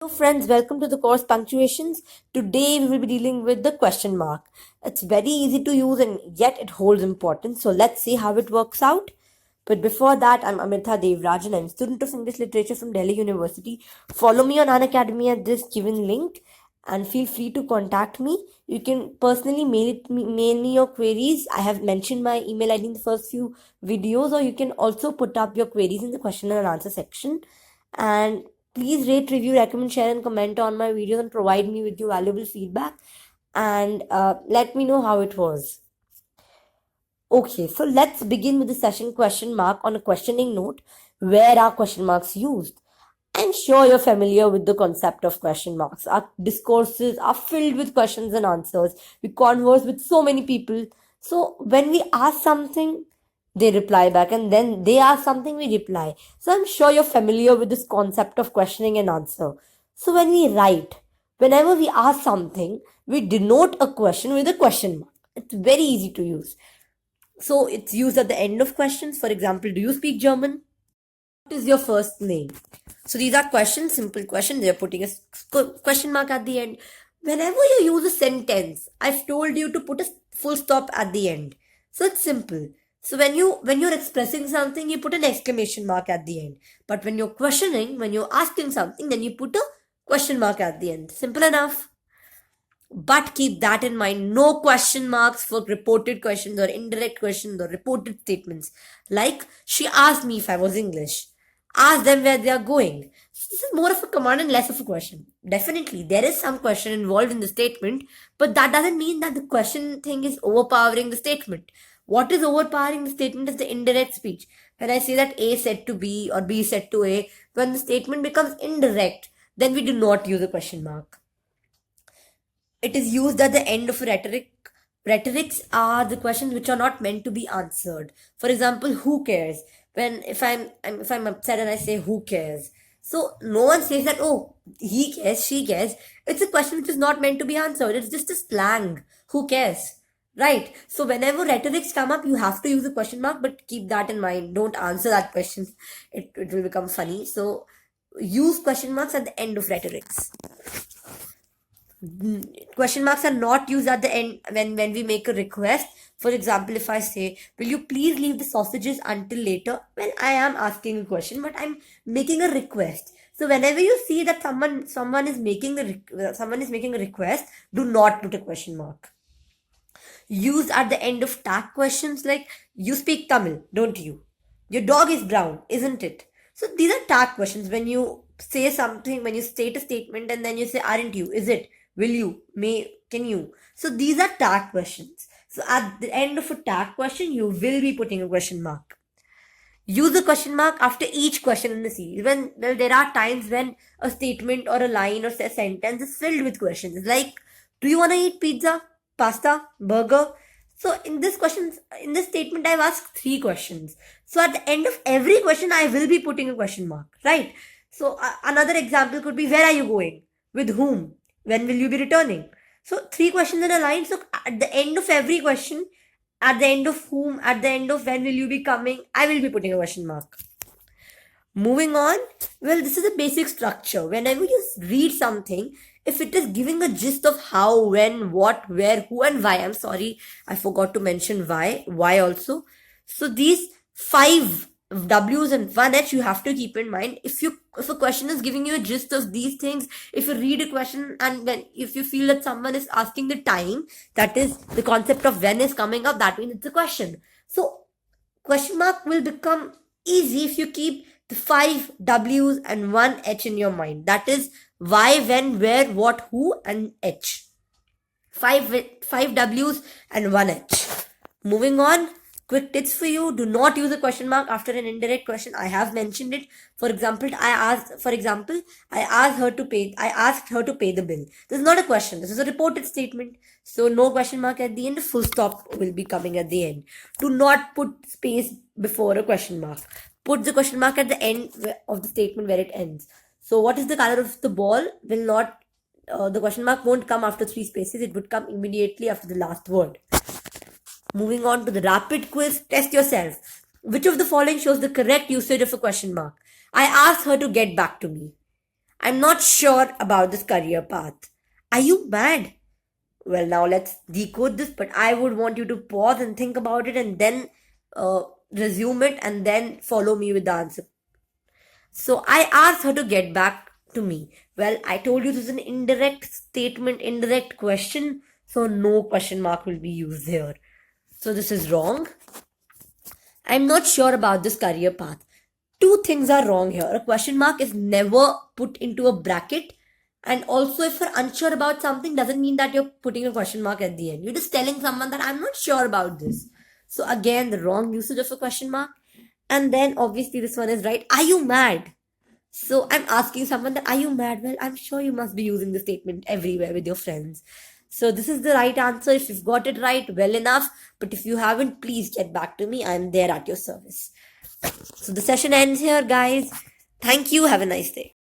Hello friends, welcome to the course Punctuations. Today we will be dealing with the question mark. It's very easy to use and yet it holds importance. So let's see how it works out. But before that, I'm Amirtha Devrajan. I'm a student of English Literature from Delhi University. Follow me on Unacademy at this given link and feel free to contact me. You can personally mail me your queries. I have mentioned my email ID in the first few videos, or you can also put up your queries in the question and answer section. And please rate, review, recommend, share, and comment on my videos and provide me with your valuable feedback. And let me know how it was. Okay, so let's begin with the session question mark on a questioning note. Where are question marks used? I'm sure you're familiar with the concept of question marks. Our discourses are filled with questions and answers. We converse with so many people. So when we ask something, they reply back, and then they ask something, we reply. So I'm sure you're familiar with this concept of questioning and answer. So when we write, whenever we ask something, we denote a question with a question mark. It's very easy to use. So it's used at the end of questions. For example, do you speak German? What is your first name? So these are questions, simple questions. They're putting a question mark at the end. Whenever you use a sentence, I've told you to put a full stop at the end. So it's simple. So when you're expressing something, you put an exclamation mark at the end. But when you're questioning, when you're asking something, then you put a question mark at the end. Simple enough. But keep that in mind, no question marks for reported questions or indirect questions or reported statements. Like, she asked me if I was English. Ask them where they are going. So this is more of a command and less of a question. Definitely, there is some question involved in the statement, but that doesn't mean that the question thing is overpowering the statement. What is overpowering the statement is the indirect speech. When I say that A said to B or B said to A, when the statement becomes indirect, then we do not use a question mark. It is used at the end of rhetoric. Rhetorics are the questions which are not meant to be answered. For example, who cares? When if I'm upset and I say who cares, so no one says that, oh, he cares, she cares. It's a question which is not meant to be answered. It's just a slang. Who cares? Right. So whenever rhetorics come up, you have to use a question mark, but keep that in mind. Don't answer that question. It will become funny. So use question marks at the end of rhetorics. Question marks are not used at the end when we make a request. For example, if I say, will you please leave the sausages until later? Well, I am asking a question, but I'm making a request. So whenever you see that someone is making a request, do not put a question mark. Used at the end of tag questions like, you speak Tamil, don't you? Your dog is brown, isn't it? So these are tag questions. When you say something, when you state a statement and then you say, aren't you? Is it? Will you? May? Can you? So these are tag questions. So at the end of a tag question, you will be putting a question mark. Use a question mark after each question in the series. Well, there are times when a statement or a line or a sentence is filled with questions. Like, do you want to eat pizza, pasta, burger? So in this statement, I've asked 3 questions. So at the end of every question, I will be putting a question mark, right? So another example could be, where are you going? With whom? When will you be returning? So 3 questions in a line. So at the end of every question, at the end of whom, at the end of when will you be coming, I will be putting a question mark. Moving on, well, this is a basic structure. Whenever you read something, if it is giving a gist of how, when, what, where, who, and why, I'm sorry, I forgot to mention why also. So these 5 W's and 1 H you have to keep in mind. If a question is giving you a gist of these things, if you read a question and then if you feel that someone is asking the time, that is the concept of when is coming up, that means it's a question. So question mark will become easy if you keep the 5 W's and 1 H in your mind. That is why, when, where, what, who, and H. 5 W's and 1 H. Moving on, quick tips for you. Do not use a question mark after an indirect question. I have mentioned it. For example, I asked her to pay the bill. This is not a question. This is a reported statement. So no question mark at the end. Full stop will be coming at the end. Do not put space before a question mark. Put the question mark at the end of the statement where it ends. So what is the color of the ball will not, the question mark won't come after 3 spaces. It would come immediately after the last word. Moving on to the rapid quiz, test yourself. Which of the following shows the correct usage of a question mark? I asked her to get back to me. I'm not sure about this career path. Are you mad? Well, now let's decode this, but I would want you to pause and think about it and then uh, resume it and then follow me with the answer. So I asked her to get back to me. Well, I told you this is an indirect statement, indirect question, so no question mark will be used here. So this is wrong. I'm not sure about this career path. Two things are wrong here. A question mark is never put into a bracket. And also, if you're unsure about something, doesn't mean that you're putting a question mark at the end. You're just telling someone that I'm not sure about this. So, again, the wrong usage of a question mark. And then, obviously, this one is right. Are you mad? So, I'm asking someone that, are you mad? Well, I'm sure you must be using the statement everywhere with your friends. So, this is the right answer. If you've got it right, well enough. But if you haven't, please get back to me. I'm there at your service. So the session ends here, guys. Thank you. Have a nice day.